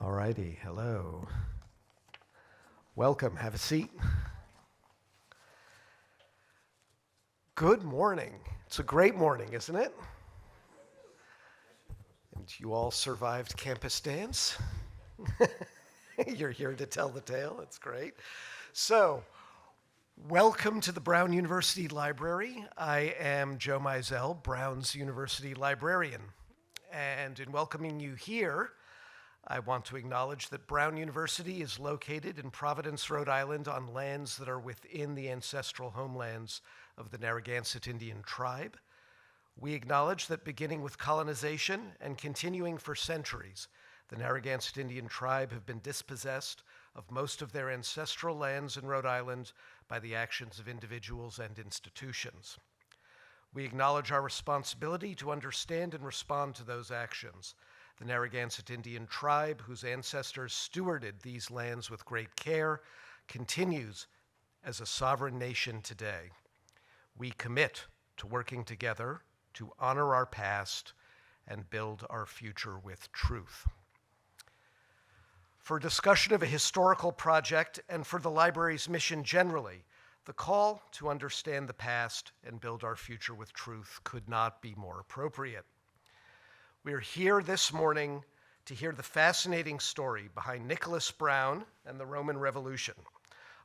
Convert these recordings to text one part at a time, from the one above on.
All righty, hello. Welcome, have a seat. Good morning. It's a great morning, isn't it? And you all survived campus dance? You're here to tell the tale, it's great. So, welcome to the Brown University Library. I am Joe Mizell, Brown's University Librarian. And in welcoming you here, I want to acknowledge that Brown University is located in Providence, Rhode Island on lands that are within the ancestral homelands of the Narragansett Indian tribe. We acknowledge that beginning with colonization and continuing for centuries, the Narragansett Indian tribe have been dispossessed of most of their ancestral lands in Rhode Island by the actions of individuals and institutions. We acknowledge our responsibility to understand and respond to those actions. The Narragansett Indian tribe, whose ancestors stewarded these lands with great care, continues as a sovereign nation today. We commit to working together to honor our past and build our future with truth. For discussion of a historical project and for the library's mission generally, the call to understand the past and build our future with truth could not be more appropriate. We're here this morning to hear the fascinating story behind Nicholas Brown and the Roman Revolution,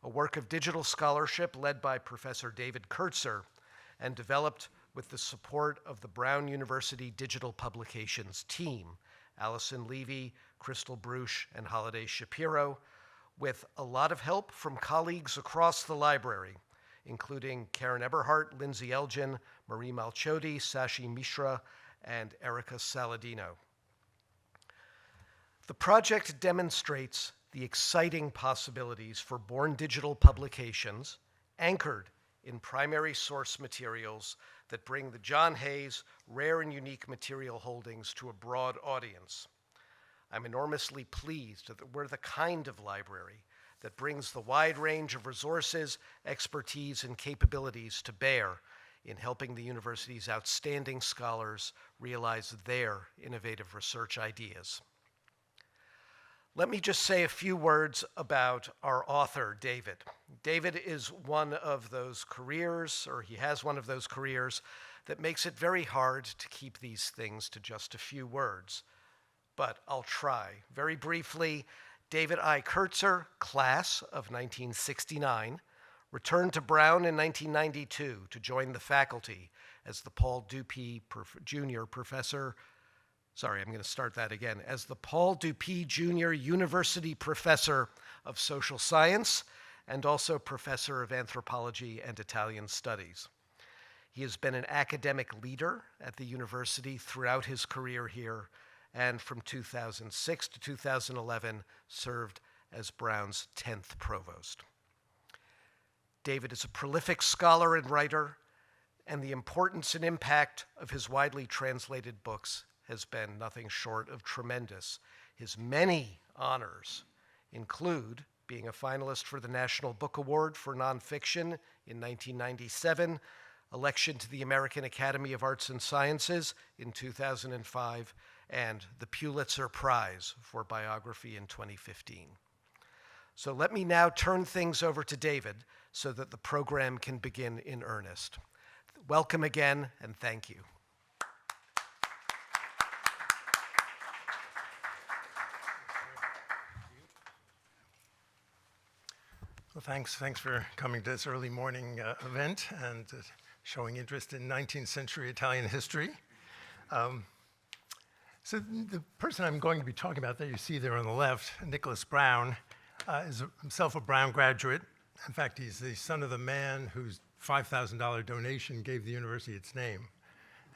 a work of digital scholarship led by Professor David Kertzer and developed with the support of the Brown University Digital Publications team, Allison Levy, Crystal Bruch, and Holiday Shapiro, with a lot of help from colleagues across the library, including Karen Eberhardt, Lindsay Elgin, Marie Malchodi, Sashi Mishra, and Erica Saladino. The project demonstrates the exciting possibilities for born digital publications anchored in primary source materials that bring the John Hayes rare and unique material holdings to a broad audience. I'm enormously pleased that we're the kind of library that brings the wide range of resources, expertise, and capabilities to bear in helping the university's outstanding scholars realize their innovative research ideas. Let me just say a few words about our author, David. David is one of those careers, or he has one of those careers, that makes it very hard to keep these things to just a few words. But I'll try. Very briefly, David I. Kertzer, class of 1969, returned to Brown in 1992 to join the faculty as the Paul Dupee Jr. Professor, as the Paul Dupee Jr. University Professor of Social Science and also Professor of Anthropology and Italian Studies. He has been an academic leader at the university throughout his career here, and from 2006 to 2011 served as Brown's 10th provost. David is a prolific scholar and writer, and the importance and impact of his widely translated books has been nothing short of tremendous. His many honors include being a finalist for the National Book Award for Nonfiction in 1997, election to the American Academy of Arts and Sciences in 2005, and the Pulitzer Prize for Biography in 2015. So let me now turn things over to David so that the program can begin in earnest. Welcome again, and thank you. Well, thanks for coming to this early morning event and showing interest in 19th century Italian history. So the person I'm going to be talking about that you see there on the left, Nicholas Brown, is himself a Brown graduate. In fact, he's the son of the man whose $5,000 donation gave the university its name.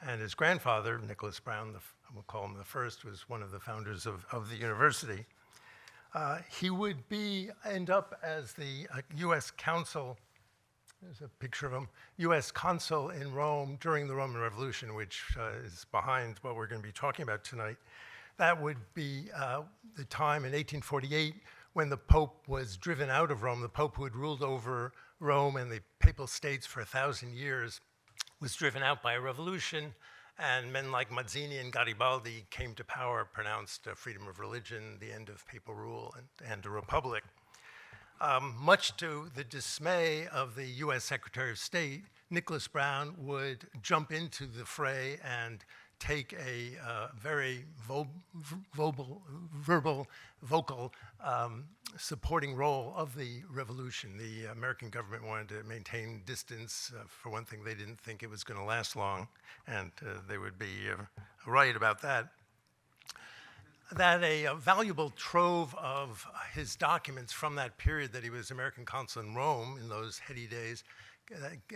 And his grandfather, Nicholas Brown, we'll call him the first, was one of the founders of the university. He would end up as the U.S. consul, there's a picture of him, U.S. consul in Rome during the Roman Revolution, which is behind what we're going to be talking about tonight. That would be the time in 1848 when the Pope was driven out of Rome. The Pope who had ruled over Rome and the Papal States for 1,000 years was driven out by a revolution, And men like Mazzini and Garibaldi came to power, pronounced freedom of religion, the end of papal rule, and a republic. Much to the dismay of the US Secretary of State, Nicholas Brown would jump into the fray and take a very vocal supporting role of the revolution. The American government wanted to maintain distance. For one thing, they didn't think it was going to last long, and they would be right about that. That a valuable trove of his documents from that period that he was American consul in Rome in those heady days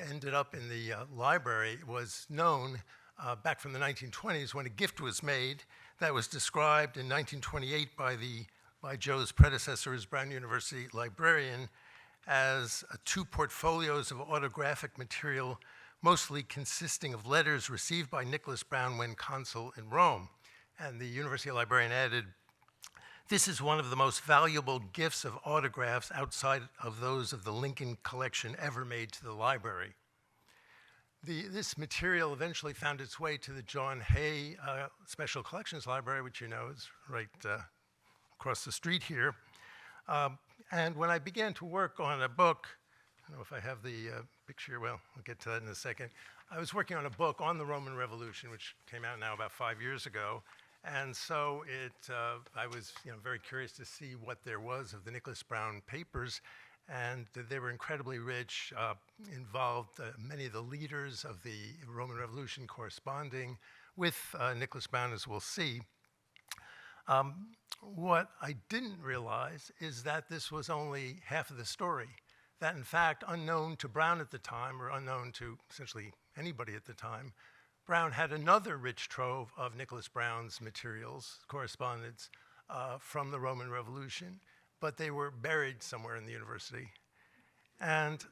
ended up in the library was known back from the 1920s when a gift was made that was described in 1928 by Joe's predecessor as Brown University librarian as two portfolios of autographic material, mostly consisting of letters received by Nicholas Brown when consul in Rome. And the university librarian added, "This is one of the most valuable gifts of autographs outside of those of the Lincoln collection ever made to the library." This material eventually found its way to the John Hay Special Collections Library, which you know is right across the street here. And when I began to work on a book, I don't know if I have the picture, well, I'll get to that in a second. I was working on a book on the Roman Revolution, which came out now about 5 years ago. And so I was very curious to see what there was of the Nicholas Brown papers. And they were incredibly rich, involved many of the leaders of the Roman Revolution corresponding with Nicholas Brown, as we'll see. What I didn't realize is that this was only half of the story. That in fact, unknown to Brown at the time, or unknown to essentially anybody at the time, Brown had another rich trove of Nicholas Brown's materials, correspondence from the Roman Revolution, but they were buried somewhere in the university. And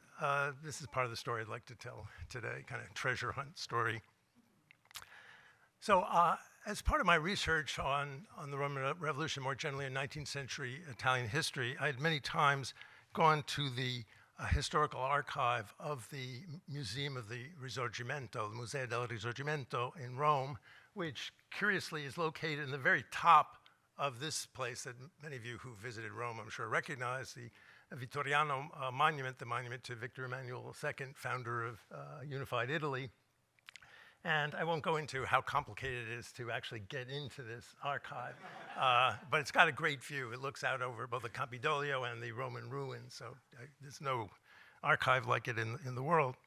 this is part of the story I'd like to tell today, kind of treasure hunt story. So as part of my research on the Roman Revolution, more generally in 19th century Italian history, I had many times gone to the historical archive of the Museum of the Risorgimento, the Museo del Risorgimento in Rome, which curiously is located in the very top of this place that many of you who visited Rome, I'm sure, recognize, the Vittoriano monument, the monument to Victor Emmanuel II, founder of unified Italy. And I won't go into how complicated it is to actually get into this archive, but it's got a great view. It looks out over both the Campidoglio and the Roman ruins, so there's no archive like it in the world.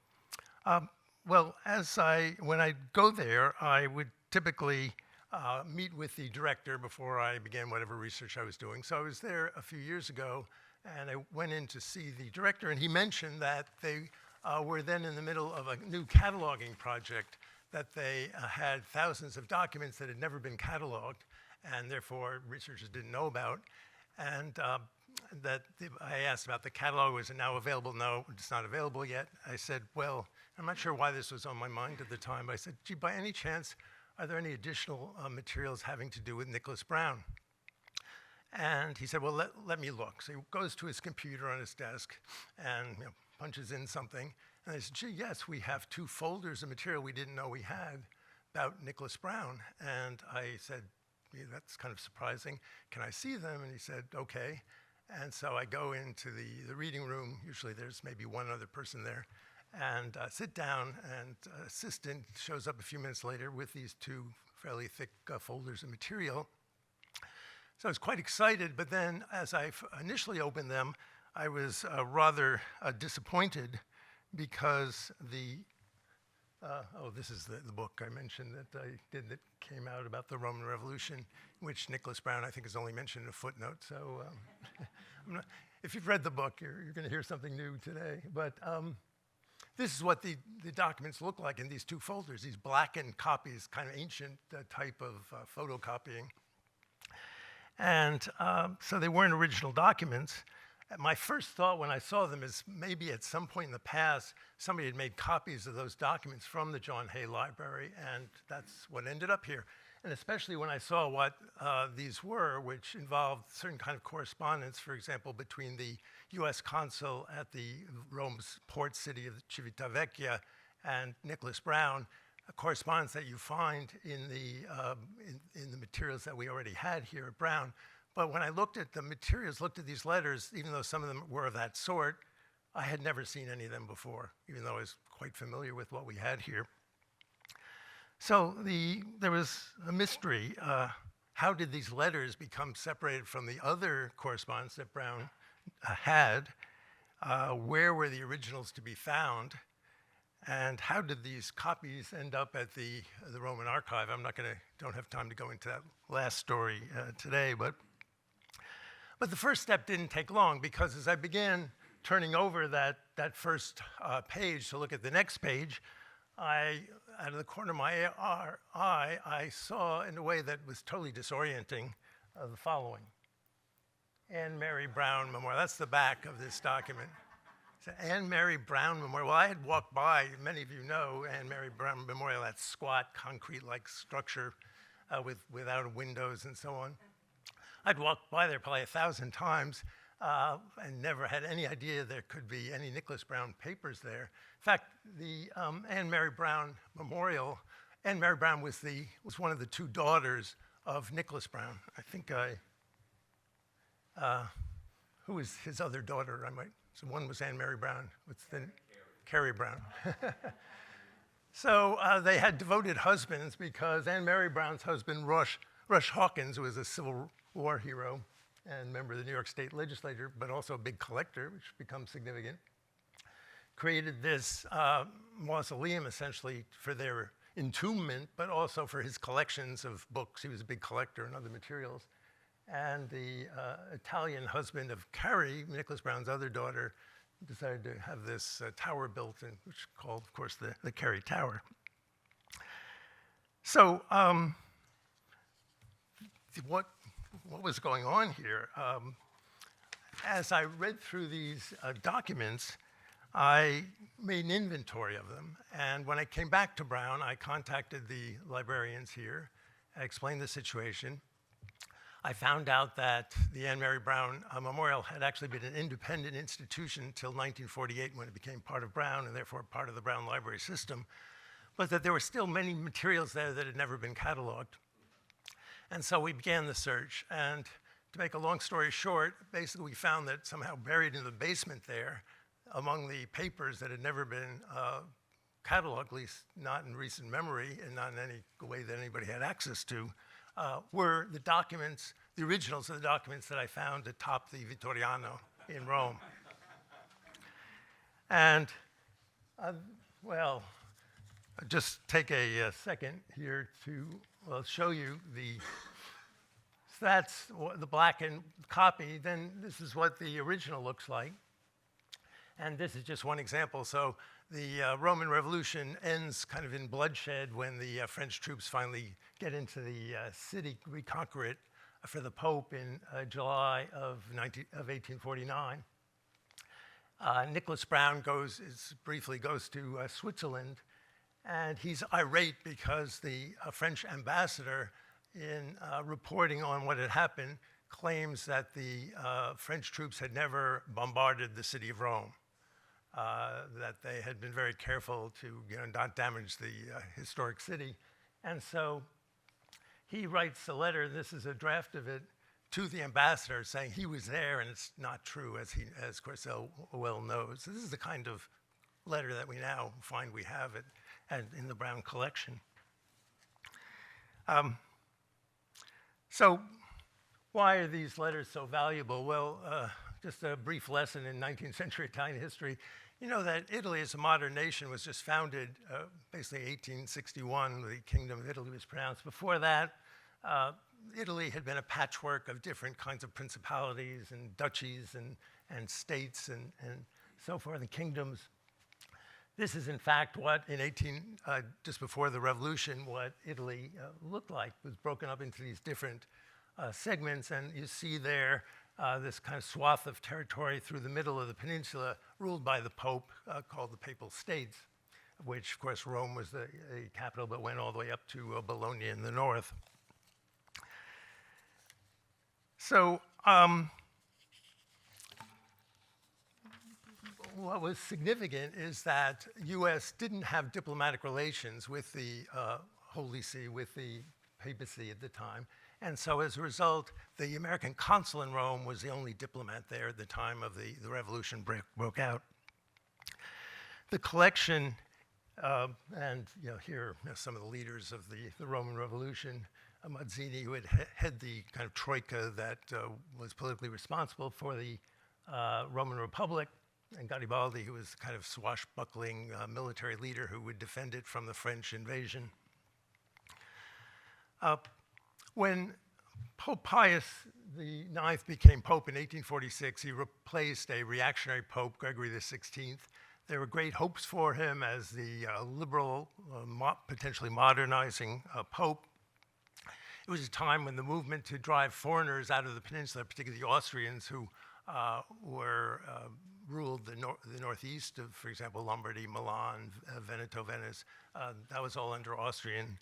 Well, when I go there, I would typically meet with the director before I began whatever research I was doing. So I was there a few years ago, and I went in to see the director, and he mentioned that they were then in the middle of a new cataloging project, that they had thousands of documents that had never been cataloged, and therefore researchers didn't know about. And I asked about the catalog. Was it now available? No, it's not available yet. I said, well, I'm not sure why this was on my mind at the time, but I said, gee, by any chance, are there any additional materials having to do with Nicholas Brown? And he said, well, let me look. So he goes to his computer on his desk and punches in something. And I said, gee, yes, we have 2 folders of material we didn't know we had about Nicholas Brown. And I said, yeah, that's kind of surprising. Can I see them? And he said, okay. And so I go into the reading room. Usually there's maybe one other person there. And sit down, and assistant shows up a few minutes later with these 2 fairly thick folders of material. So I was quite excited, but then as I initially opened them, I was rather disappointed because this is the book I mentioned that I did that came out about the Roman Revolution, which Nicholas Brown, I think, is only mentioned in a footnote. So if you've read the book, you're going to hear something new today. But this is what the documents look like in these 2 folders, these blackened copies, kind of ancient type of photocopying. And so they weren't original documents. My first thought when I saw them is maybe at some point in the past, somebody had made copies of those documents from the John Hay Library, and that's what ended up here. And especially when I saw what these were, which involved certain kind of correspondence, for example, between the US consul at the Rome's port city of Civitavecchia and Nicholas Brown, correspondence that you find in the materials that we already had here at Brown. But when I looked at the materials, looked at these letters, even though some of them were of that sort, I had never seen any of them before, even though I was quite familiar with what we had here. So there was a mystery. How did these letters become separated from the other correspondence that Brown had? Where were the originals to be found? And how did these copies end up at the Roman archive? Don't have time to go into that last story today, but the first step didn't take long, because as I began turning over that first page to look at the next page, out of the corner of my eye, I saw, in a way that was totally disorienting, the following. Annmary Brown Memorial. That's the back of this document. It's Annmary Brown Memorial. Well, I had walked by, many of you know, Annmary Brown Memorial, that squat, concrete-like structure without windows and so on. I'd walked by there probably 1,000 times and never had any idea there could be any Nicholas Brown papers there. In fact, the Annmary Brown Memorial, Annmary Brown was one of the two daughters of Nicholas Brown. I think who was his other daughter? So one was Annmary Brown. What's the Carrie Brown. So they had devoted husbands, because Annmary Brown's husband, Rush Hawkins, who was a Civil War hero and member of the New York State Legislature, but also a big collector, which becomes significant, created this mausoleum essentially for their entombment, but also for his collections of books. He was a big collector and other materials. And the Italian husband of Carrie, Nicholas Brown's other daughter, decided to have this tower built, which is called, of course, the Carrie Tower. So what was going on here? As I read through these documents, I made an inventory of them. And when I came back to Brown, I contacted the librarians here. I explained the situation. I found out that the Annmary Brown Memorial had actually been an independent institution until 1948, when it became part of Brown and therefore part of the Brown Library system, but that there were still many materials there that had never been cataloged. And so we began the search. And to make a long story short, basically we found that somehow buried in the basement there, among the papers that had never been cataloged, at least not in recent memory and not in any way that anybody had access to, were the documents, the originals of the documents that I found atop the Vittoriano in Rome. And, well, I'll just take a second here to show you so that's the blackened copy. Then this is what the original looks like. And this is just one example. So the Roman Revolution ends kind of in bloodshed when the French troops finally get into the city, reconquer it for the Pope in July of 1849. Nicholas Brown briefly goes to Switzerland, and he's irate because the French ambassador, in reporting on what had happened, claims that the French troops had never bombarded the city of Rome. That they had been very careful to not damage the historic city. And so he writes a letter, this is a draft of it, to the ambassador saying he was there and it's not true, as Corcel well knows. This is the kind of letter that we now find we have in the Brown collection. So why are these letters so valuable? Well, just a brief lesson in 19th century Italian history. You know that Italy as a modern nation was just founded basically 1861, the Kingdom of Italy was pronounced. Before that, Italy had been a patchwork of different kinds of principalities and duchies and states and so forth, and kingdoms. This is in fact what just before the revolution, what Italy looked like. It was broken up into these different segments, and you see there this kind of swath of territory through the middle of the peninsula ruled by the Pope, called the Papal States, of which, of course, Rome was the capital, but went all the way up to Bologna in the north. So what was significant is that U.S. didn't have diplomatic relations with the Holy See, with the papacy at the time. And so as a result, the American consul in Rome was the only diplomat there at the time of the revolution broke out. The collection, and here are some of the leaders of the Roman Revolution, Mazzini, who had head the kind of troika that was politically responsible for the Roman Republic, and Garibaldi, who was kind of swashbuckling military leader who would defend it from the French invasion. When Pope Pius IX became Pope in 1846, he replaced a reactionary Pope, Gregory XVI. There were great hopes for him as the liberal, potentially modernizing Pope. It was a time when the movement to drive foreigners out of the peninsula, particularly the Austrians who ruled the northeast of, for example, Lombardy, Milan, Veneto, Venice, that was all under Austrian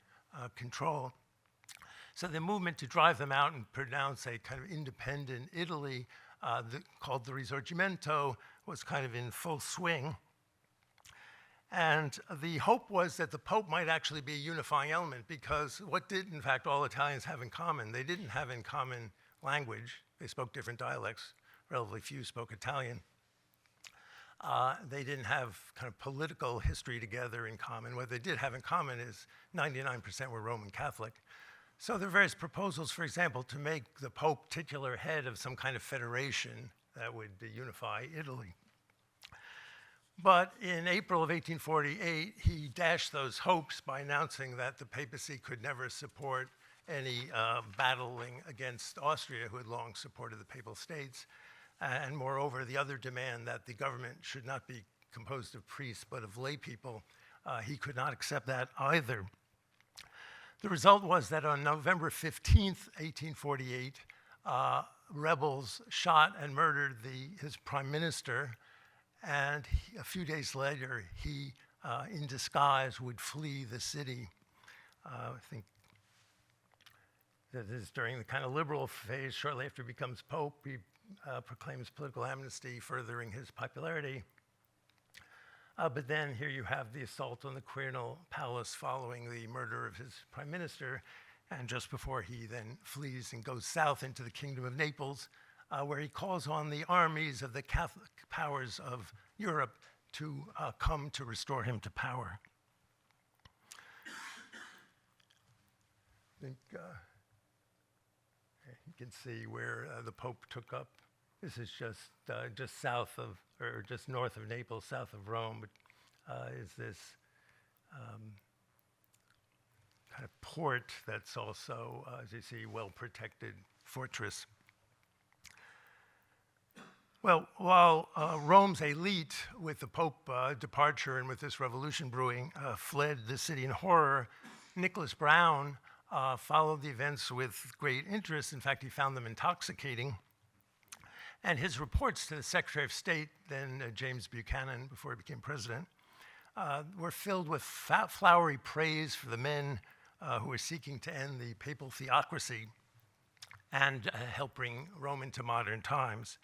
control. So the movement to drive them out and pronounce a kind of independent Italy called the Risorgimento was kind of in full swing. And the hope was that the Pope might actually be a unifying element, because what did, in fact, all Italians have in common? They didn't have in common language. They spoke different dialects. Relatively few spoke Italian. They didn't have kind of political history together in common. What they did have in common is 99% were Roman Catholic. So there are various proposals, for example, to make the Pope titular head of some kind of federation that would unify Italy. But in April of 1848, he dashed those hopes by announcing that the papacy could never support any battling against Austria, who had long supported the Papal States. And moreover, the other demand that the government should not be composed of priests but of lay people, he could not accept that either. The result was that on November 15th, 1848, rebels shot and murdered his prime minister, and a few days later, he, in disguise, would flee the city. I think that is during the kind of liberal phase. Shortly after he becomes Pope, he proclaims political amnesty, furthering his popularity. But then here you have the assault on the Quirinal Palace following the murder of his prime minister, and just before he then flees and goes south into the Kingdom of Naples, where he calls on the armies of the Catholic powers of Europe to come to restore him to power. I think you can see where the Pope took up. This is just south of, or just north of Naples, south of Rome, but is this kind of port that's also, as you see, well-protected fortress. Well, while Rome's elite, with the Pope departure and with this revolution brewing, fled the city in horror, Nicholas Brown followed the events with great interest. In fact, he found them intoxicating. And his reports to the Secretary of State, then James Buchanan, before he became president, were filled with flowery praise for the men who were seeking to end the papal theocracy and help bring Rome into modern times.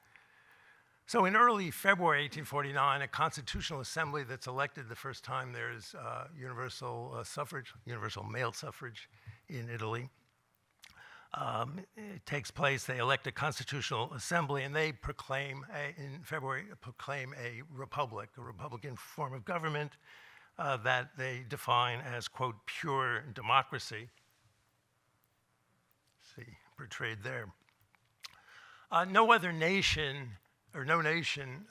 So in early February 1849, a constitutional assembly that's elected the first time there's universal suffrage, universal male suffrage in Italy. It takes place, they elect a constitutional assembly, and they proclaim, in February, a republic, a republican form of government that they define as, quote, pure democracy. See, portrayed there. No other nation, or no nation,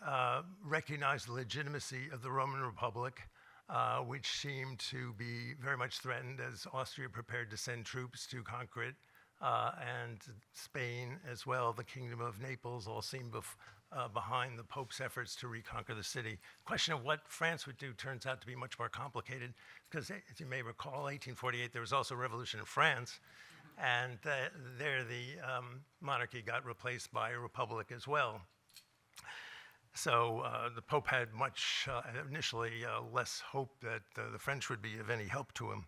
recognized the legitimacy of the Roman Republic, which seemed to be very much threatened as Austria prepared to send troops to conquer it. And Spain as well, the Kingdom of Naples, all seemed behind the Pope's efforts to reconquer the city. The question of what France would do turns out to be much more complicated, because as you may recall, 1848, there was also a revolution in France, and there the monarchy got replaced by a republic as well. So the Pope had much, initially, less hope that the French would be of any help to him.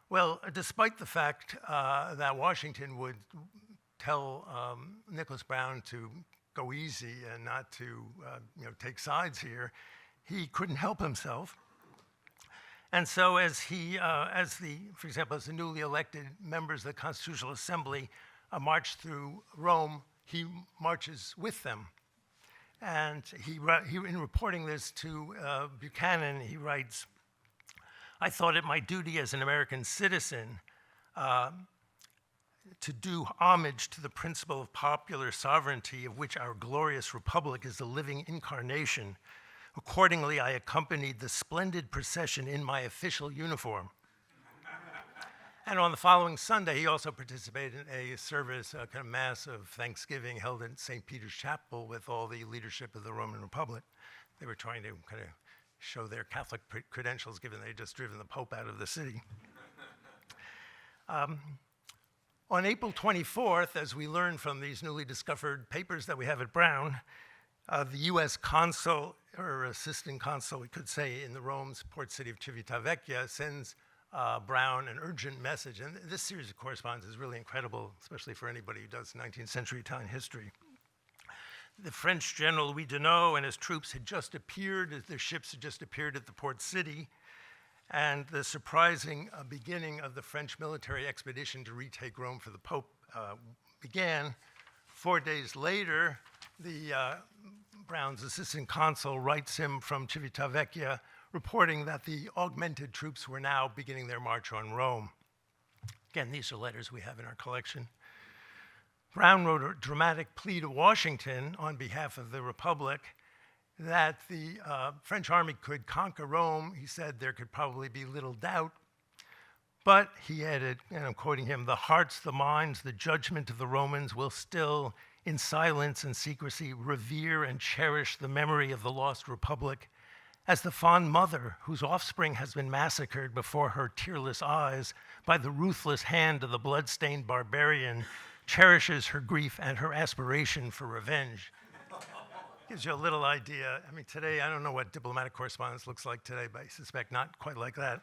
Well, despite the fact that Washington would tell Nicholas Brown to go easy and not to take sides here, he couldn't help himself. And so for example, as the newly elected members of the Constitutional Assembly march through Rome, he marches with them. And he in reporting this to Buchanan, he writes, "I thought it my duty as an American citizen to do homage to the principle of popular sovereignty of which our glorious republic is the living incarnation. Accordingly, I accompanied the splendid procession in my official uniform." And on the following Sunday, he also participated in a service, a kind of mass of Thanksgiving held in St. Peter's Chapel with all the leadership of the Roman Republic. They were trying to kind of show their Catholic credentials, given they had just driven the Pope out of the city. On April 24th, as we learned from these newly discovered papers that we have at Brown, the U.S. consul, or assistant consul, we could say, in the Rome's port city of Civitavecchia sends Brown an urgent message. And this series of correspondence is really incredible, especially for anybody who does 19th century Italian history. The French general Louis Deneau and his troops had just appeared, their ships had just appeared at the port city, and the surprising beginning of the French military expedition to retake Rome for the Pope began. 4 days later, Brown's assistant consul writes him from Civitavecchia, reporting that the augmented troops were now beginning their march on Rome. Again, these are letters we have in our collection. Brown wrote a dramatic plea to Washington on behalf of the Republic that the French army could conquer Rome. He said there could probably be little doubt, but he added, and I'm quoting him, "The hearts, the minds, the judgment of the Romans will still, in silence and secrecy, revere and cherish the memory of the lost Republic as the fond mother whose offspring has been massacred before her tearless eyes by the ruthless hand of the blood-stained barbarian cherishes her grief and her aspiration for revenge." Gives you a little idea. I mean, today, I don't know what diplomatic correspondence looks like today, but I suspect not quite like that.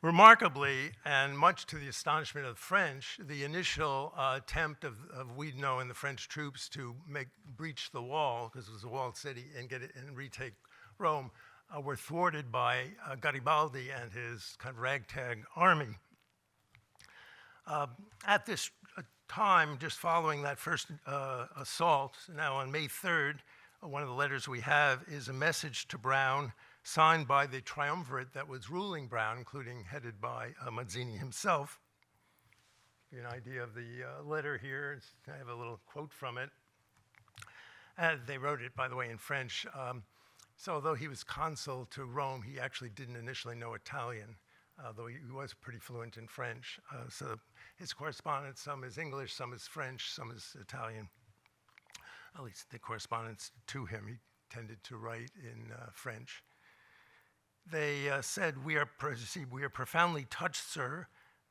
Remarkably, and much to the astonishment of the French, the initial attempt of Widener and the French troops to breach the wall, because it was a walled city, and retake Rome, were thwarted by Garibaldi and his kind of ragtag army. At this time, just following that first assault, now on May 3rd, one of the letters we have is a message to Brown signed by the triumvirate that was ruling Brown, including headed by Mazzini himself. Give you an idea of the letter here. I have a little quote from it. They wrote it, by the way, in French. So although he was consul to Rome, he actually didn't initially know Italian, though he was pretty fluent in French. So his correspondence, some is English, some is French, some is Italian. At least the correspondence to him, he tended to write in French. They said, we are profoundly touched, sir,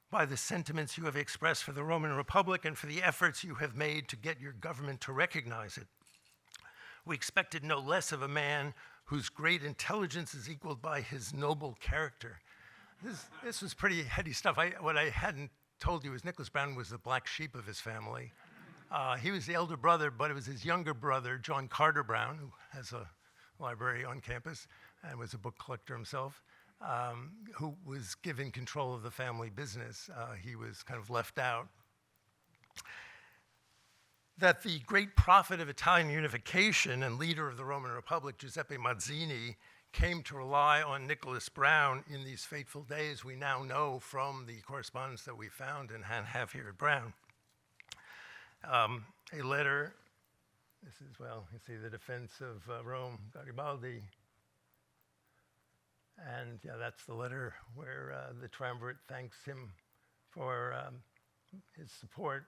by the sentiments you have expressed for the Roman Republic and for the efforts you have made to get your government to recognize it. We expected no less of a man whose great intelligence is equaled by his noble character. This was pretty heady stuff. What I hadn't told you is Nicholas Brown was the black sheep of his family. He was the elder brother, but it was his younger brother, John Carter Brown, who has a library on campus and was a book collector himself, who was given control of the family business. He was kind of left out. That the great prophet of Italian unification and leader of the Roman Republic, Giuseppe Mazzini, came to rely on Nicholas Brown in these fateful days, we now know from the correspondence that we found and have here at Brown. A letter, this is, well, you see the defense of Rome, Garibaldi. And yeah, that's the letter where the triumvirate thanks him for his support.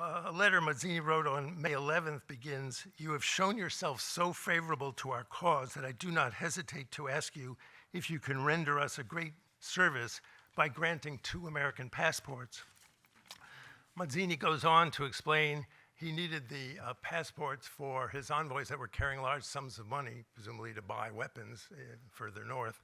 A letter Mazzini wrote on May 11th begins, "You have shown yourself so favorable to our cause that I do not hesitate to ask you if you can render us a great service by granting 2 American passports." Mazzini goes on to explain he needed the passports for his envoys that were carrying large sums of money, presumably to buy weapons further north.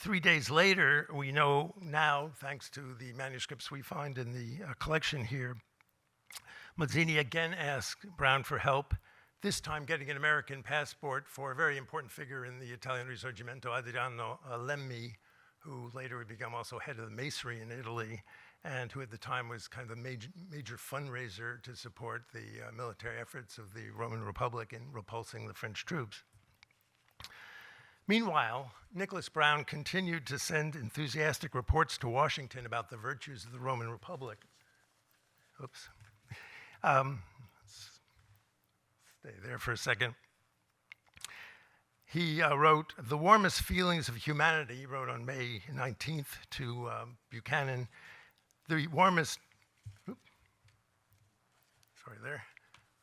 3 days later, we know now, thanks to the manuscripts we find in the collection here, Mazzini again asked Brown for help, this time getting an American passport for a very important figure in the Italian Risorgimento, Adriano Lemmi, who later would become also head of the masonry in Italy, and who at the time was kind of a major fundraiser to support the military efforts of the Roman Republic in repulsing the French troops. Meanwhile, Nicholas Brown continued to send enthusiastic reports to Washington about the virtues of the Roman Republic. Oops. Let's stay there for a second. He wrote, the warmest feelings of humanity, he wrote on May 19th to Buchanan, the warmest, sorry there.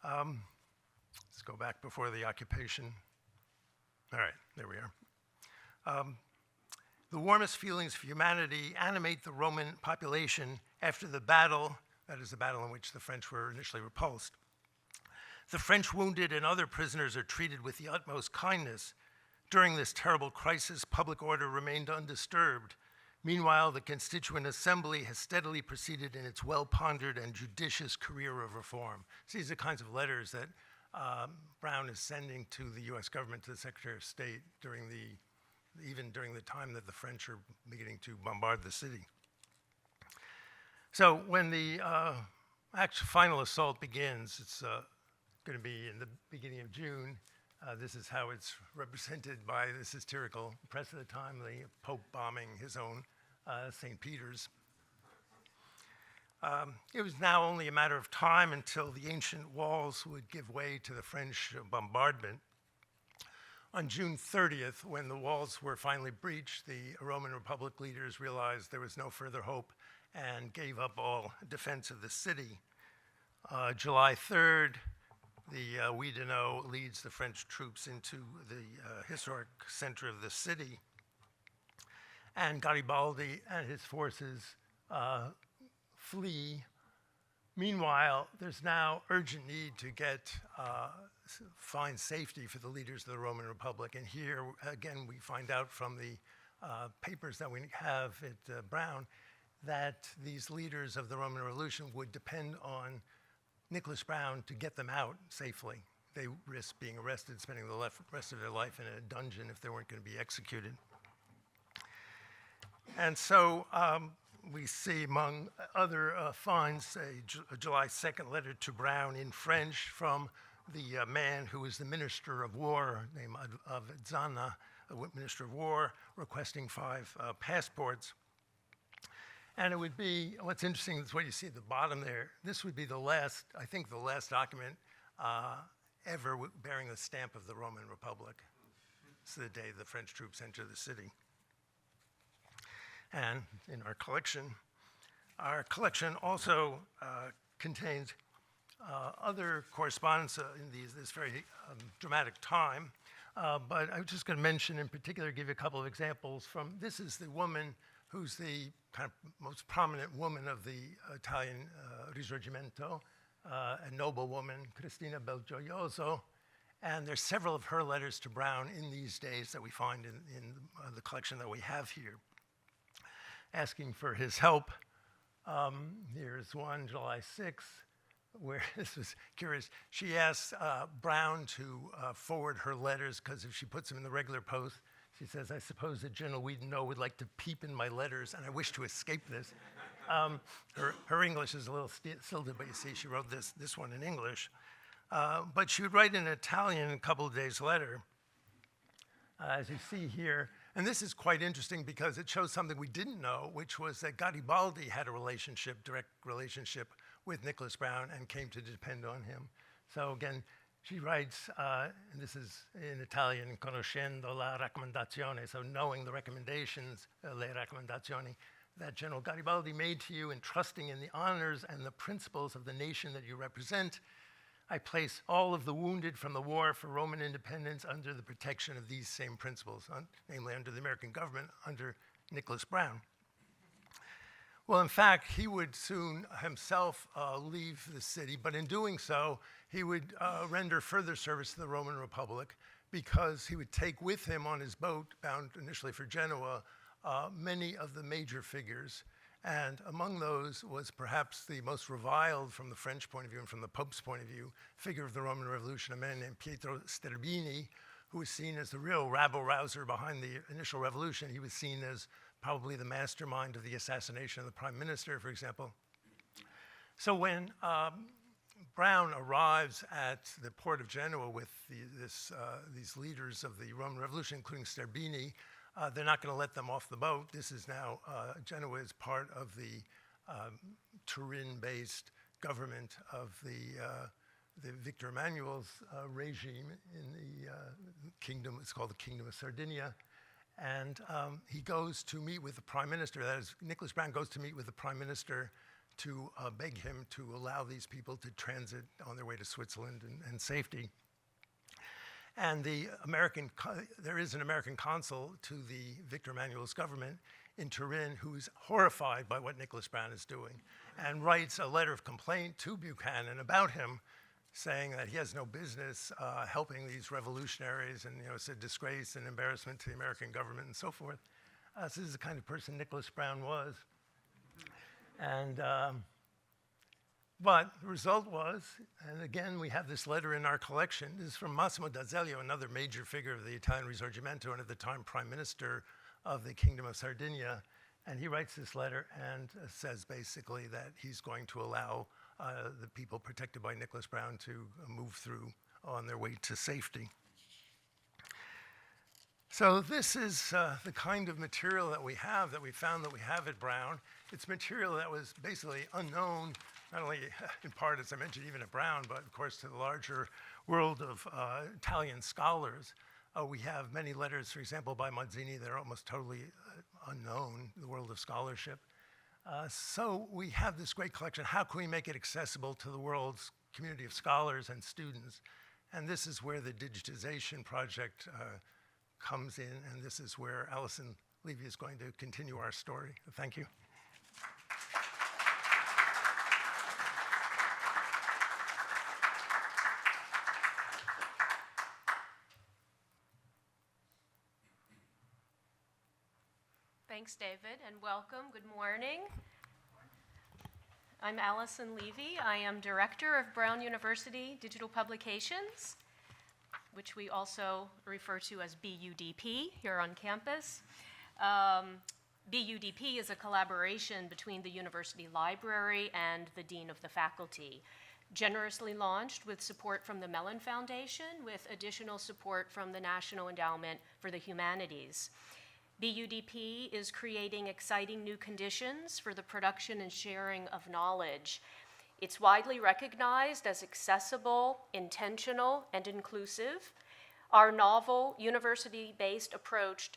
Let's go back before the occupation. All right, there we are. The warmest feelings of humanity animate the Roman population after the battle, that is the battle in which the French were initially repulsed. The French wounded and other prisoners are treated with the utmost kindness. During this terrible crisis, public order remained undisturbed. Meanwhile, the Constituent Assembly has steadily proceeded in its well-pondered and judicious career of reform. So these are the kinds of letters that Brown is sending to the US government, to the Secretary of State, even during the time that the French are beginning to bombard the city. So when the actual final assault begins, it's going to be in the beginning of June. This is how it's represented by the satirical press of the time, the Pope bombing his own St. Peter's. It was now only a matter of time until the ancient walls would give way to the French bombardment. On June 30th, when the walls were finally breached, the Roman Republic leaders realized there was no further hope and gave up all defense of the city. July 3rd, the Ouidanot leads the French troops into the historic center of the city, and Garibaldi and his forces flee. Meanwhile, there's now urgent need to find safety for the leaders of the Roman Republic, and here, again, we find out from the papers that we have at Brown that these leaders of the Roman Revolution would depend on Nicholas Brown to get them out safely. They risked being arrested, spending the rest of their life in a dungeon if they weren't going to be executed. And so we see, among other finds, a July 2nd letter to Brown in French from the man who was the Minister of War, named Avezzana, Minister of War, requesting 5 passports. And it would be, what's interesting is what you see at the bottom there. This would be the last, I think the last document ever bearing the stamp of the Roman Republic. It's the day the French troops enter the city. And in our collection also contains other correspondence in this very dramatic time. But I'm just going to mention in particular, give you a couple of examples from, this is the woman who's the kind of most prominent woman of the Italian Risorgimento, a noble woman, Cristina Belgiojoso. And there's several of her letters to Brown in these days that we find in the collection that we have here, asking for his help. Here's one, July 6th, where this was curious. She asked Brown to forward her letters, because if she puts them in the regular post, she says, I suppose that General Ouidanot would like to peep in my letters, and I wish to escape this. Her English is a little stilted, but you see she wrote this one in English. But she would write in Italian a couple of days later, as you see here. And this is quite interesting because it shows something we didn't know, which was that Garibaldi had a direct relationship with Nicholas Brown and came to depend on him. So again, she writes, and this is in Italian, conoscendo la raccomandazione, so knowing the recommendations, le raccomandazioni, that General Garibaldi made to you, and trusting in the honors and the principles of the nation that you represent, I place all of the wounded from the war for Roman independence under the protection of these same principles, namely under the American government, under Nicholas Brown. Well, in fact, he would soon himself leave the city, but in doing so, he would render further service to the Roman Republic, because he would take with him on his boat, bound initially for Genoa, many of the major figures. And among those was perhaps the most reviled from the French point of view and from the Pope's point of view, figure of the Roman Revolution, a man named Pietro Sterbini, who was seen as the real rabble-rouser behind the initial revolution. He was seen as probably the mastermind of the assassination of the prime minister, for example. So when Brown arrives at the port of Genoa with these leaders of the Roman Revolution, including Sterbini, they're not going to let them off the boat. This is now, Genoa is part of the Turin-based government of the Victor Emmanuel's regime in the kingdom. It's called the Kingdom of Sardinia. And he goes to meet with the prime minister. That is, Nicholas Brown goes to meet with the prime minister to beg him to allow these people to transit on their way to Switzerland and safety. And there is an American consul to the Victor Emmanuel's government in Turin who's horrified by what Nicholas Brown is doing and writes a letter of complaint to Buchanan about him, saying that he has no business helping these revolutionaries, and it's a disgrace and embarrassment to the American government and so forth. So this is the kind of person Nicholas Brown was. And but the result was, and again, we have this letter in our collection. This is from Massimo D'Azeglio, another major figure of the Italian Risorgimento and at the time prime minister of the Kingdom of Sardinia. And he writes this letter and says basically that he's going to allow the people protected by Nicholas Brown to move through on their way to safety. So this is the kind of material that we have, that we found that we have at Brown. It's material that was basically unknown, not only in part, as I mentioned, even at Brown, but of course to the larger world of Italian scholars. We have many letters, for example, by Mazzini that are almost totally unknown in the world of scholarship. So we have this great collection. How can we make it accessible to the world's community of scholars and students? And this is where the digitization project comes in, and this is where Allison Levy is going to continue our story. Thank you. Thanks, David, and welcome. Good morning. I'm Allison Levy. I am Director of Brown University Digital Publications, which we also refer to as BUDP here on campus. BUDP is a collaboration between the university library and the dean of the faculty, generously launched with support from the Mellon Foundation, with additional support from the National Endowment for the Humanities. BUDP is creating exciting new conditions for the production and sharing of knowledge. It's widely recognized as accessible, intentional, and inclusive. Our novel, university-based approach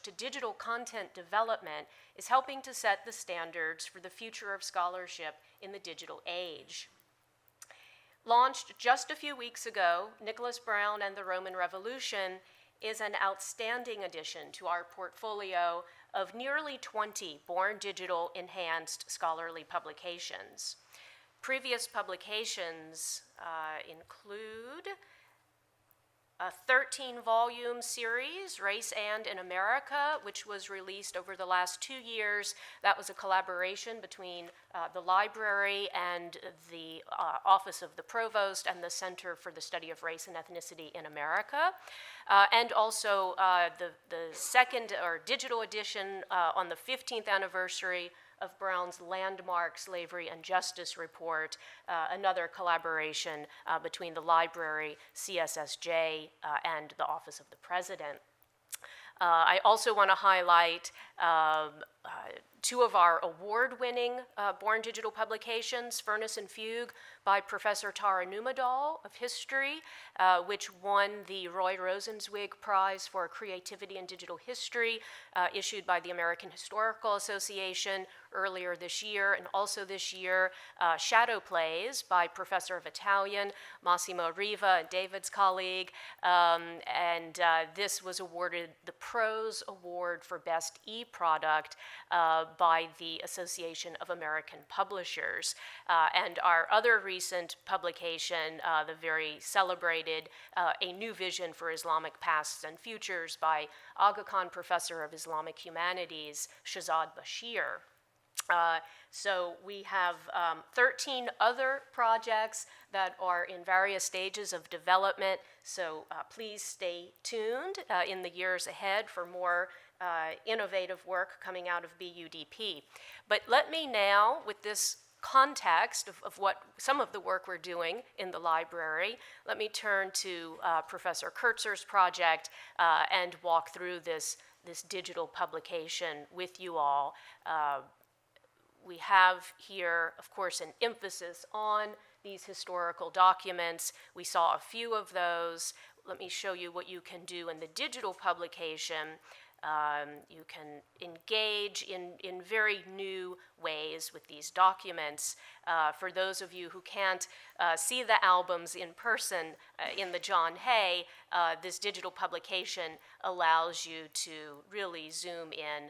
to digital content development is helping to set the standards for the future of scholarship in the digital age. Launched just a few weeks ago, Nicholas Brown and the Roman Revolution is an outstanding addition to our portfolio of nearly 20 born digital enhanced scholarly publications. Previous publications include a 13-volume series, Race and in America, which was released over the last 2 years. That was a collaboration between the library and the Office of the Provost and the Center for the Study of Race and Ethnicity in America. And also the second or digital edition on the 15th anniversary of Brown's landmark Slavery and Justice report, another collaboration between the library, CSSJ, and the Office of the President. I also want to highlight two of our award-winning born digital publications, Furnace and Fugue by Professor Tara Numadal of History, which won the Roy Rosenzweig Prize for Creativity in Digital History, issued by the American Historical Association earlier this year, and also this year, Shadow Plays by Professor of Italian, Massimo Riva, and David's colleague, this was awarded the Prose Award for Best E-Product by the Association of American Publishers. And our other recent publication, the very celebrated A New Vision for Islamic Pasts and Futures by Aga Khan Professor of Islamic Humanities, Shahzad Bashir. So we have 13 other projects that are in various stages of development, so please stay tuned in the years ahead for more innovative work coming out of BUDP. But let me now, with this context of what some of the work we're doing in the library, let me turn to Professor Kertzer's project and walk through this digital publication with you all. We have here, of course, an emphasis on these historical documents. We saw a few of those. Let me show you what you can do in the digital publication. You can engage in very new ways with these documents. For those of you who can't see the albums in person in the John Hay, this digital publication allows you to really zoom in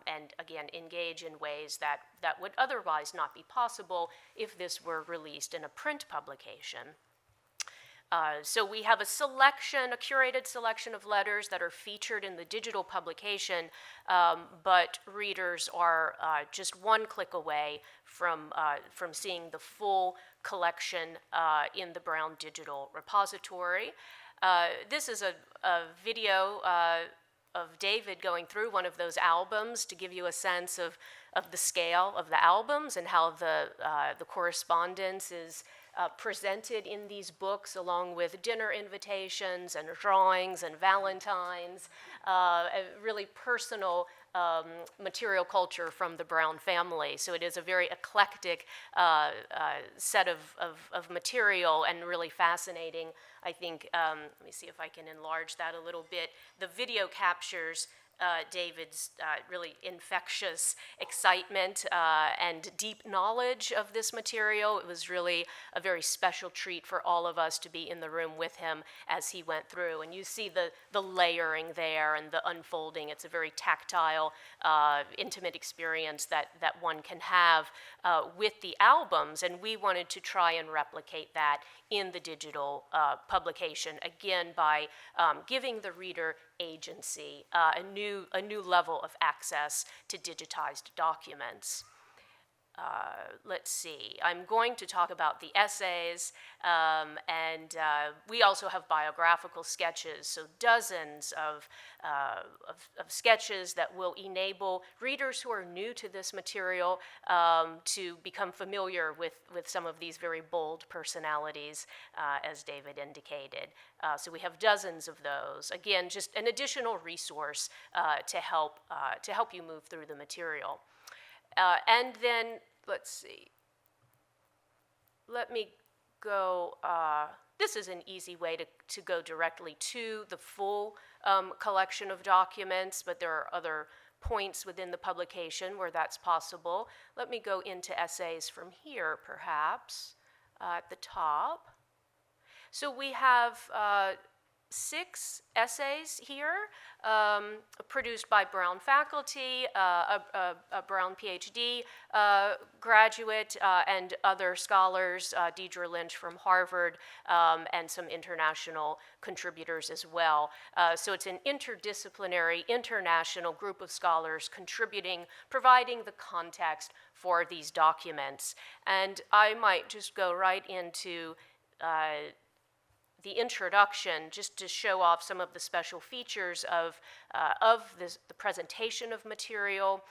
and again, engage in ways that would otherwise not be possible if this were released in a print publication. So we have a curated selection of letters that are featured in the digital publication, but readers are just one click away from seeing the full collection in the Brown Digital Repository. This is a video of David going through one of those albums to give you a sense of the scale of the albums and how the correspondence is presented in these books along with dinner invitations and drawings and valentines, a really personal material culture from the Brown family. So it is a very eclectic set of material and really fascinating. I think, let me see if I can enlarge that a little bit. The video captures David's really infectious excitement and deep knowledge of this material. It was really a very special treat for all of us to be in the room with him as he went through. And you see the layering there and the unfolding. It's a very tactile, intimate experience that one can have with the albums. And we wanted to try and replicate that in the digital publication, again, by giving the reader agency, a new level of access to digitized documents. Let's see, I'm going to talk about the essays, and we also have biographical sketches, so dozens of sketches that will enable readers who are new to this material to become familiar with some of these very bold personalities, as David indicated. So we have dozens of those. Again, just an additional resource to help you move through the material. And then, let's see, let me go, this is an easy way to go directly to the full collection of documents, but there are other points within the publication where that's possible. Let me go into essays from here, perhaps, at the top. So we have 6 essays here produced by Brown faculty, a Brown PhD graduate, and other scholars, Deidre Lynch from Harvard, and some international contributors as well. So it's an interdisciplinary, international group of scholars contributing, providing the context for these documents. And I might just go right into the introduction, just to show off some of the special features of the presentation of material.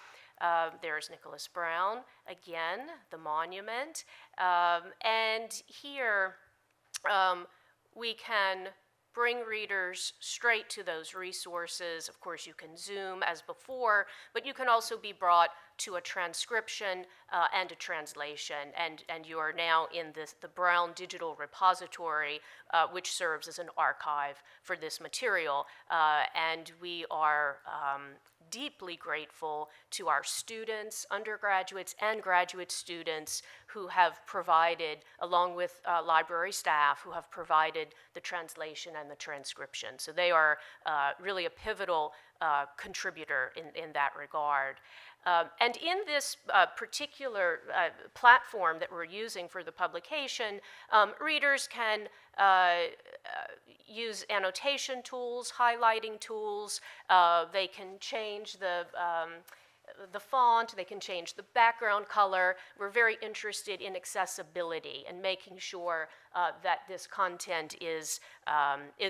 There's Nicholas Brown, again, the monument. And here we can bring readers straight to those resources. Of course, you can zoom as before, but you can also be brought to a transcription and a translation. And you are now in the Brown Digital Repository, which serves as an archive for this material. And we are deeply grateful to our students, undergraduates and graduate students who have provided, along with library staff, who have provided the translation and the transcription. So they are really a pivotal contributor in that regard. And in this particular platform that we're using for the publication, readers can use annotation tools, highlighting tools. They can change the font, they can change the background color. We're very interested in accessibility and making sure that this content is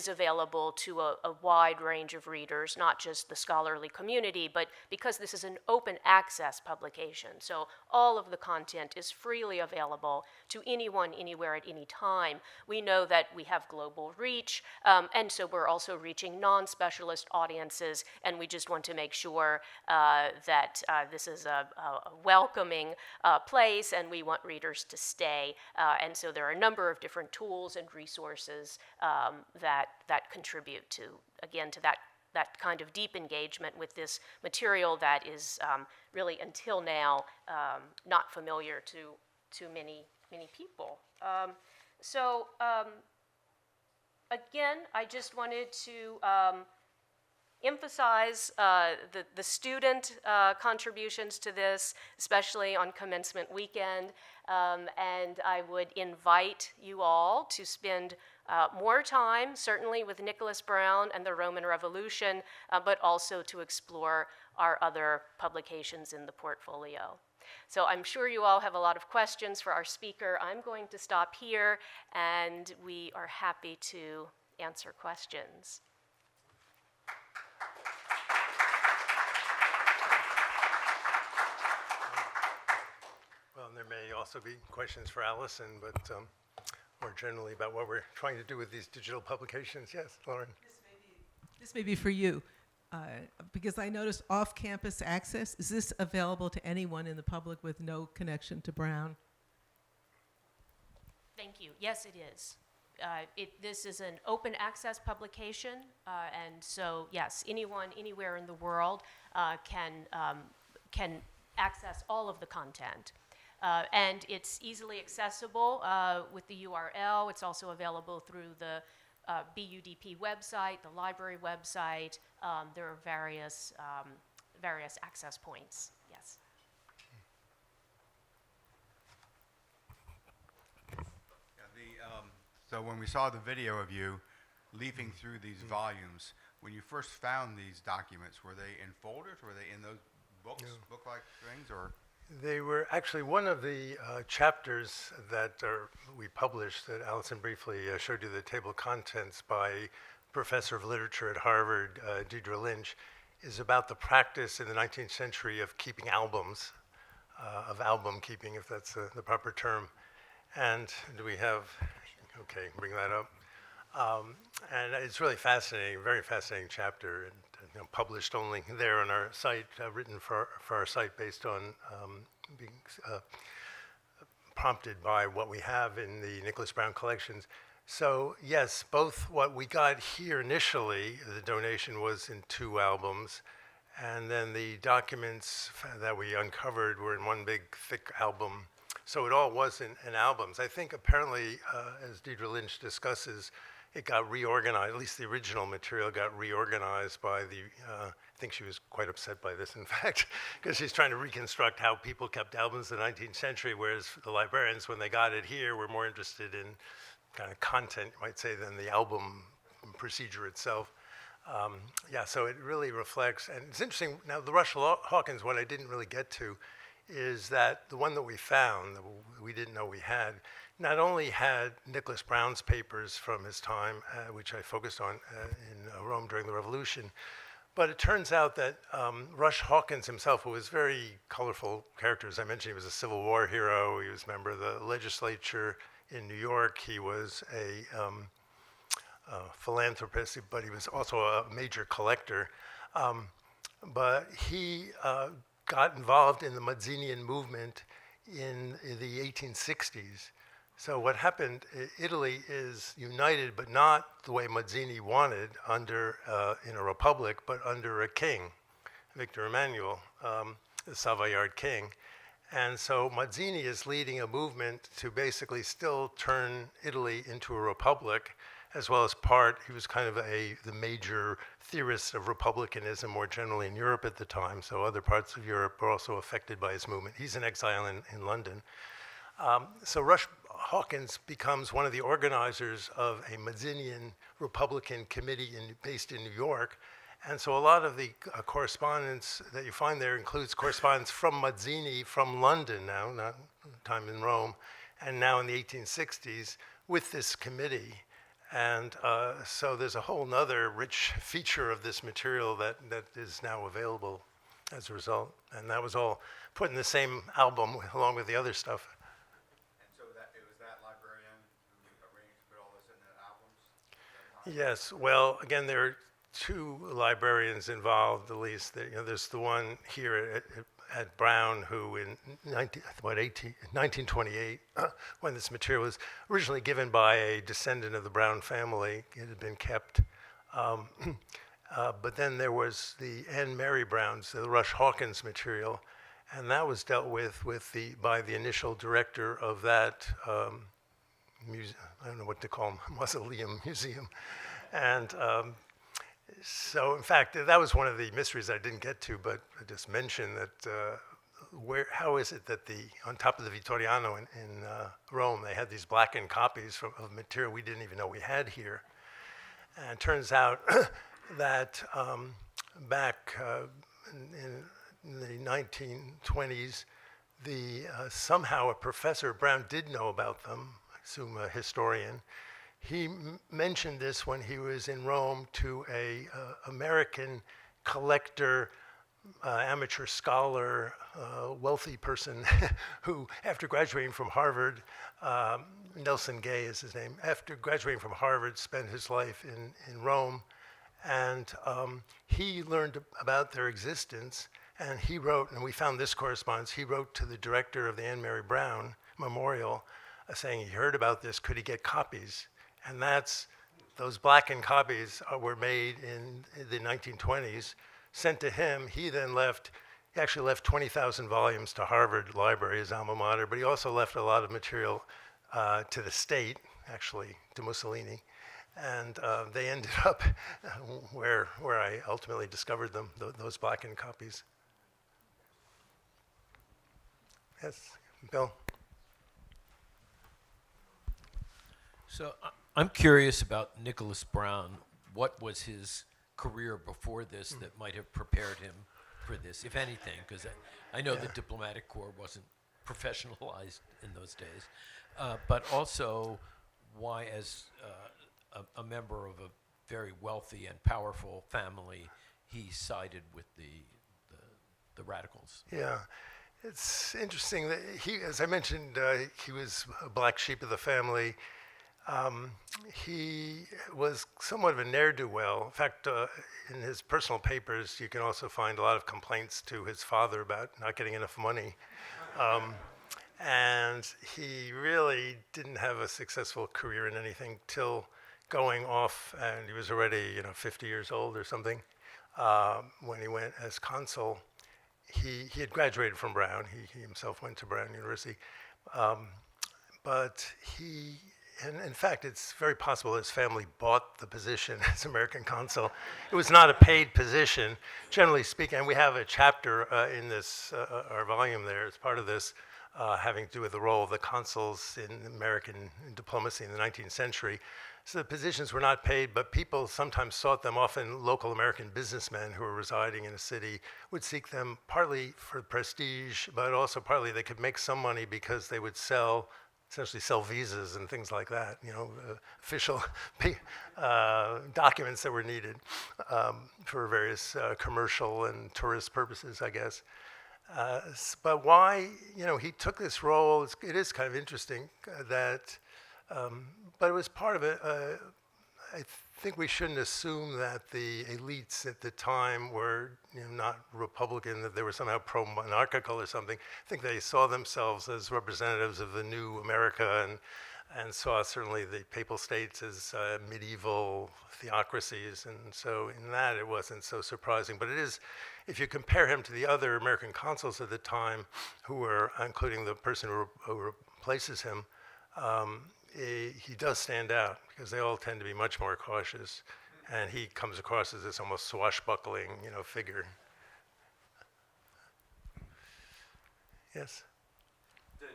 available to a wide range of readers, not just the scholarly community, but because this is an open access publication. So all of the content is freely available to anyone, anywhere, at any time. We know that we have global reach, and so we're also reaching non-specialist audiences, and we just want to make sure that this is a welcoming place, and we want readers to stay. And so there are a number of different tools and resources that contribute to, again, to that kind of deep engagement with this material that is really, until now, not familiar to many people. Again, I just wanted to emphasize the student contributions to this, especially on commencement weekend. And I would invite you all to spend more time, certainly with Nicholas Brown and the Roman Revolution, but also to explore our other publications in the portfolio. So I'm sure you all have a lot of questions for our speaker. I'm going to stop here, and we are happy to answer questions. Well, and there may also be questions for Allison, but more generally about what we're trying to do with these digital publications. Yes, Lauren? This may be for you, because I noticed off-campus access. Is this available to anyone in the public with no connection to Brown? Thank you. Yes, it is. This is an open access publication, and so yes, anyone, anywhere in the world can access all of the content. And it's easily accessible with the URL. It's also available through the BUDP website, the library website. There are various access points. Yes. So when we saw the video of you leafing through these volumes, when you first found these documents, were they in folders? Were they in those books, book-like things, or? They were actually one of the chapters that we published that Allison briefly showed you the table of contents by professor of literature at Harvard, Deirdre Lynch, is about the practice in the 19th century of keeping albums, of album keeping, if that's the proper term. And do we have, okay, bring that up. And it's really fascinating, very fascinating chapter, and published only there on our site, written for our site based on being prompted by what we have in the Nicholas Brown collections. So yes, both what we got here initially, the donation was in 2 albums, and then the documents that we uncovered were in one big thick album. So it all was in albums. I think apparently, as Deirdre Lynch discusses, it got reorganized, at least the original material got reorganized by the, I think she was quite upset by this, in fact, because she's trying to reconstruct how people kept albums in the 19th century, whereas the librarians, when they got it here, were more interested in kind of content, you might say, than the album procedure itself. Yeah, so it really reflects, and it's interesting, now the Russell Hawkins one I didn't really get to, is that the one that we found, that we didn't know we had, not only had Nicholas Brown's papers from his time, which I focused on in Rome during the Revolution, but it turns out that Rush Hawkins himself, who was a very colorful character, as I mentioned, he was a Civil War hero, he was a member of the legislature in New York, he was a philanthropist, but he was also a major collector. But he got involved in the Mazzinian movement in the 1860s. So what happened, Italy is united, but not the way Mazzini wanted, under in a republic, but under a king, Victor Emmanuel, the Savoyard king. And so Mazzini is leading a movement to basically still turn Italy into a republic, as well as he was kind of the major theorist of republicanism more generally in Europe at the time, so other parts of Europe were also affected by his movement. He's in exile in London. So Rush Hawkins becomes one of the organizers of a Mazzinian Republican committee based in New York. And so a lot of the correspondence that you find there includes correspondence from Mazzini from London now, not time in Rome, and now in the 1860s with this committee. And so there's a whole nother rich feature of this material that is now available as a result. And that was all put in the same album along with the other stuff. And so it was that librarian who arranged to put all this in the albums? Yes, well, again, there are two librarians involved, at least. There's the one here at Brown who in 1928, when this material was originally given by a descendant of the Brown family, it had been kept. But then there was the Annmary Brown's, the Rush Hawkins material, and that was dealt with by the initial director of that museum, I don't know what to call them, mausoleum museum. And so, in fact, that was one of the mysteries I didn't get to, but I just mentioned that how is it that on top of the Vittoriano in Rome, they had these blackened copies of material we didn't even know we had here. And it turns out that back in the 1920s, somehow a professor, Brown did know about them, I assume a historian. He mentioned this when he was in Rome to a American collector, amateur scholar, wealthy person who, after graduating from Harvard, Nelson Gay is his name, after graduating from Harvard, spent his life in Rome. And he learned about their existence, and he wrote, and we found this correspondence, he wrote to the director of the Annmary Brown Memorial saying he heard about this, could he get copies? And those blackened copies were made in the 1920s, sent to him. He actually left 20,000 volumes to Harvard Library, his alma mater, but he also left a lot of material to the state, actually, to Mussolini. And they ended up where I ultimately discovered them, those blackened copies. Yes, Bill? So I'm curious about Nicholas Brown. What was his career before this that might have prepared him for this, if anything? Because I know the diplomatic corps wasn't professionalized in those days. But also, why, as a member of a very wealthy and powerful family, he sided with the radicals? Yeah. It's interesting that as I mentioned, he was a black sheep of the family. He was somewhat of a ne'er-do-well. In fact, in his personal papers, you can also find a lot of complaints to his father about not getting enough money. And he really didn't have a successful career in anything till going off, and he was already 50 years old or something when he went as consul. He had graduated from Brown. He himself went to Brown University. But and in fact, it's very possible his family bought the position as American consul. It was not a paid position, generally speaking. And we have a chapter in this, our volume there, as part of this, having to do with the role of the consuls in American diplomacy in the 19th century. So the positions were not paid, but people sometimes sought them. Often local American businessmen who were residing in a city would seek them partly for prestige, but also partly they could make some money because they would essentially sell visas and things like that, official documents that were needed for various commercial and tourist purposes, I guess. But why, he took this role, it is kind of interesting that, but it was part of it. I think we shouldn't assume that the elites at the time were not Republican, that they were somehow pro-monarchical or something. I think they saw themselves as representatives of the new America and saw certainly the papal states as medieval theocracies. And so in that, it wasn't so surprising. But it is, if you compare him to the other American consuls at the time, who were, including the person who replaces him, he does stand out because they all tend to be much more cautious, and he comes across as this almost swashbuckling, figure. Yes. Did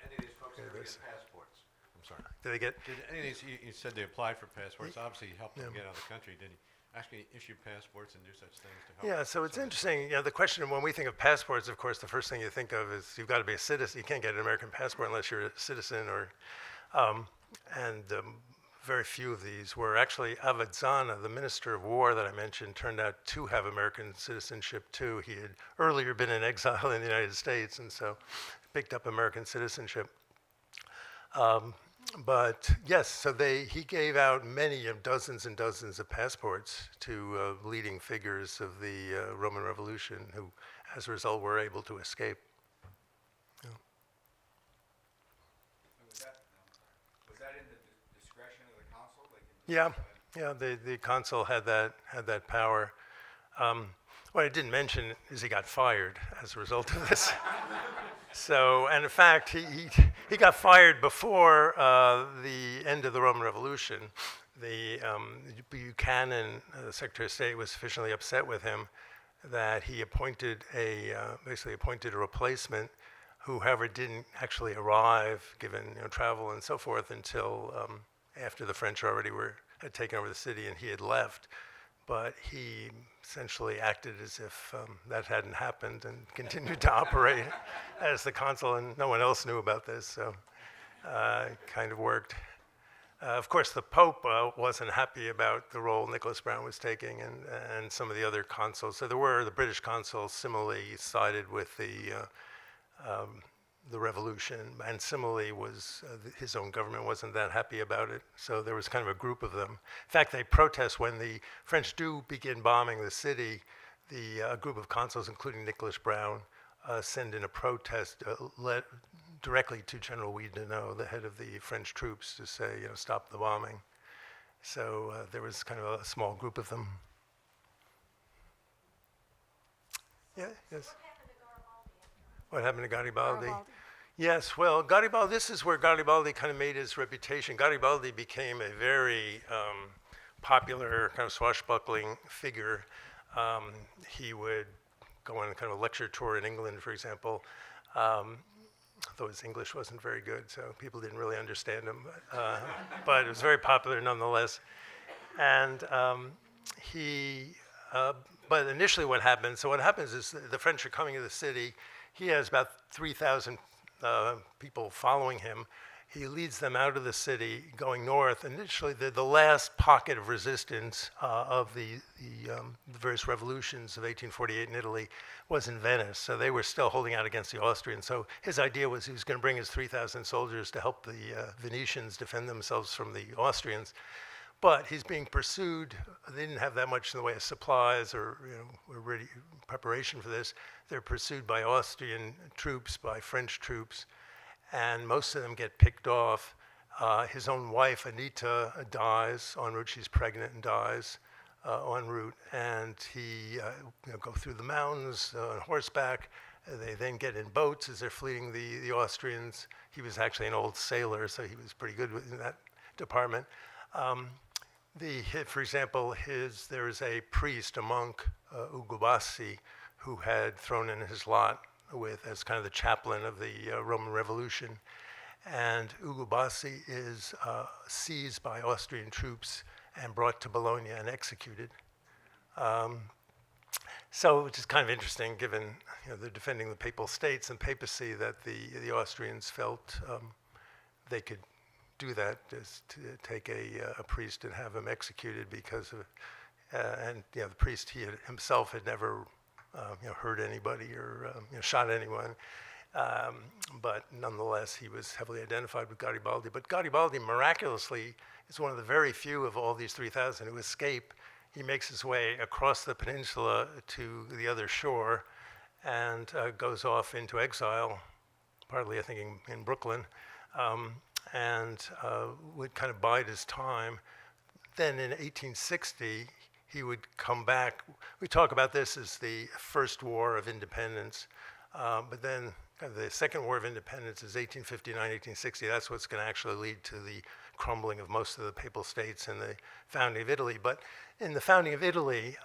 any of these folks ever get passports? I'm sorry. Did they get? Did any of these, you said they applied for passports, obviously you helped them get out of the country. Did he actually issue passports and do such things to help? Yeah, so it's interesting. The question when we think of passports, of course, the first thing you think of is you've got to be a citizen. You can't get an American passport unless you're a citizen, and very few of these were. Actually, Avezzana, the Minister of War that I mentioned, turned out to have American citizenship too. He had earlier been in exile in the United States, and so picked up American citizenship. But yes, so he gave out dozens and dozens of passports to leading figures of the Roman Revolution who, as a result, were able to escape. Was that in the discretion of the consul? The consul had that power. What I didn't mention is he got fired as a result of this. So, and in fact, he got fired before the end of the Roman Revolution. Buchanan, the Secretary of State, was sufficiently upset with him that he basically appointed a replacement who, however, didn't actually arrive, given travel and so forth, until after the French already had taken over the city and he had left. But he essentially acted as if that hadn't happened and continued to operate as the consul, and no one else knew about this, so it kind of worked. Of course, the Pope wasn't happy about the role Nicholas Brown was taking, and some of the other consuls. So the British consuls similarly sided with the revolution, and similarly his own government wasn't that happy about it. So there was kind of a group of them. In fact, they protest when the French do begin bombing the city. The group of consuls, including Nicholas Brown, send in a protest directly to General Oudinot, the head of the French troops, to say, stop the bombing. So there was kind of a small group of them. Yeah, yes. What happened to Garibaldi? Yes, well, Garibaldi, this is where Garibaldi kind of made his reputation. Garibaldi became a very popular kind of swashbuckling figure. He would go on kind of a lecture tour in England, for example, though his English wasn't very good, so people didn't really understand him. But it was very popular nonetheless. And but initially what happens is the French are coming to the city. He has about 3,000 people following him. He leads them out of the city, going north. Initially, the last pocket of resistance of the various revolutions of 1848 in Italy was in Venice. So they were still holding out against the Austrians. So his idea was he was going to bring his 3,000 soldiers to help the Venetians defend themselves from the Austrians. But he's being pursued. They didn't have that much in the way of supplies or ready preparation for this. They're pursued by Austrian troops, by French troops, and most of them get picked off. His own wife, Anita, dies en route. She's pregnant and dies en route. And he go through the mountains on horseback. They then get in boats as they're fleeing the Austrians. He was actually an old sailor, so he was pretty good in that department. For example, there is a priest, a monk, Ugubassi, who had thrown in his lot as kind of the chaplain of the Roman Revolution. And Ugubassi is seized by Austrian troops and brought to Bologna and executed. So, which is kind of interesting, given they're defending the papal states and papacy, that the Austrians felt they could do that, is to take a priest and have him executed because of, and the priest himself had never hurt anybody or shot anyone, but nonetheless he was heavily identified with Garibaldi. But Garibaldi miraculously is one of the very few of all these 3,000 who escape. He makes his way across the peninsula to the other shore and goes off into exile, partly I think in Brooklyn. And would kind of bide his time. Then in 1860, he would come back. We talk about this as the first war of independence. But then the Second War of Independence is 1859, 1860. That's what's going to actually lead to the crumbling of most of the papal states and the founding of Italy. But in the founding of Italy,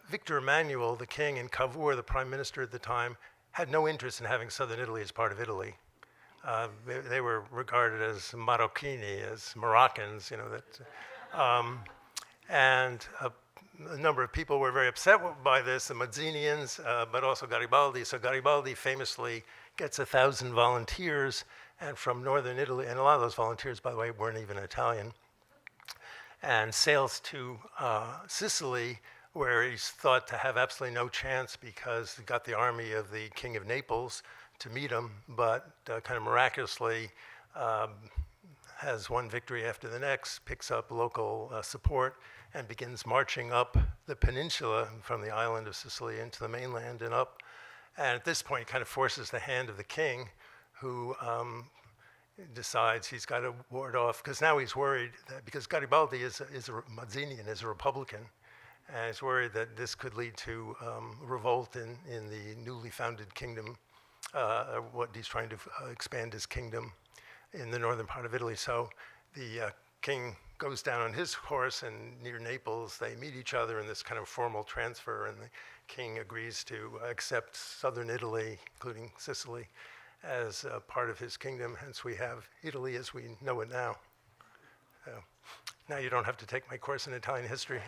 Victor Emmanuel, the king, and Cavour, the prime minister at the time, had no interest in having southern Italy as part of Italy. They were regarded as Marocchini, as Moroccans, and a number of people were very upset by this, the Mazzinians, but also Garibaldi. So Garibaldi famously gets 1,000 volunteers, and from northern Italy, and a lot of those volunteers, by the way, weren't even Italian, and sails to Sicily, where he's thought to have absolutely no chance because he got the army of the King of Naples to meet him, but kind of miraculously has one victory after the next, picks up local support, and begins marching up the peninsula from the island of Sicily into the mainland and up. And at this point, he kind of forces the hand of the king, who decides he's got to ward off, because now he's worried that, because Garibaldi is a Mazzini and is a Republican, and he's worried that this could lead to revolt in the newly founded kingdom, what he's trying to expand his kingdom in the northern part of Italy. So the king goes down on his horse, and near Naples, they meet each other in this kind of formal transfer, and the king agrees to accept southern Italy, including Sicily, as part of his kingdom. Hence, we have Italy as we know it now. So now you don't have to take my course in Italian history.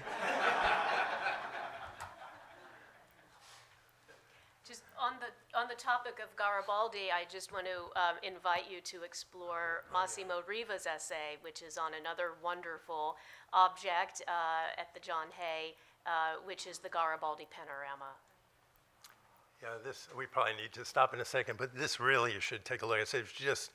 Just on the topic of Garibaldi, I just want to invite you to explore Massimo Riva's essay, which is on another wonderful object at the John Hay, which is the Garibaldi panorama. Yeah, this, we probably need to stop in a second, but this really you should take a look at. So if you just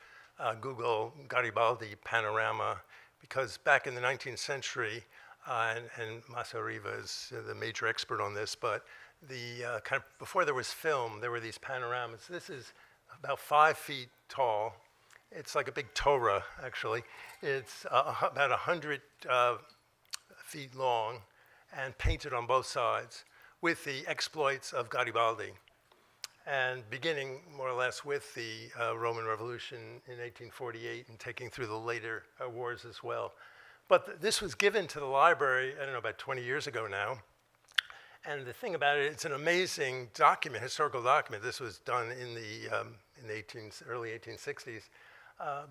Google Garibaldi panorama, because back in the 19th century, and Massimo Riva is the major expert on this, but the kind of before there was film, there were these panoramas. This is about 5 feet tall. It's like a big Torah, actually. It's about 100 feet long and painted on both sides with the exploits of Garibaldi, and beginning more or less with the Roman Revolution in 1848 and taking through the later wars as well. But this was given to the library, I don't know, about 20 years ago now. And the thing about it, it's an amazing document, historical document. This was done in the early 1860s,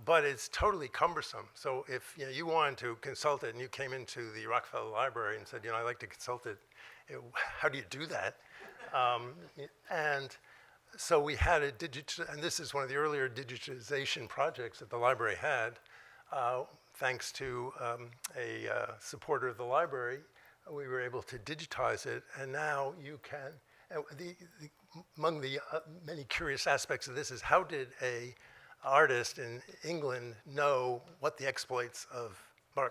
but it's totally cumbersome. So if you wanted to consult it and you came into the Rockefeller Library and said, I'd like to consult it, how do you do that? And so we had a and this is one of the earlier digitization projects that the library had, thanks to a supporter of the library. We were able to digitize it, and now you can, among the many curious aspects of this is how did a artist in England know what the exploits of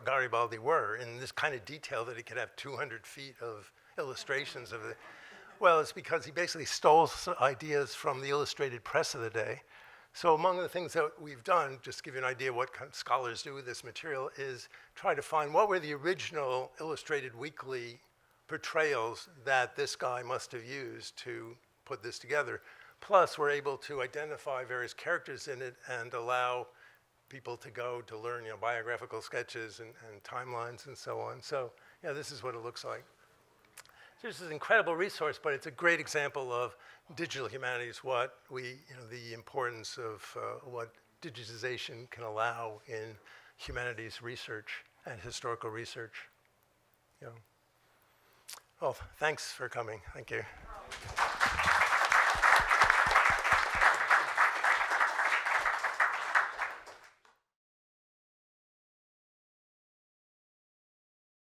Garibaldi were in this kind of detail that he could have 200 feet of illustrations of it? Well, it's because he basically stole ideas from the illustrated press of the day. So among the things that we've done, just to give you an idea what kind of scholars do with this material, is try to find what were the original illustrated weekly portrayals that this guy must have used to put this together. Plus, we're able to identify various characters in it and allow people to go to learn biographical sketches and timelines and so on. So this is what it looks like. So this is an incredible resource, but it's a great example of digital humanities, what the importance of what digitization can allow in humanities research and historical research. Well, thanks for coming. Thank you.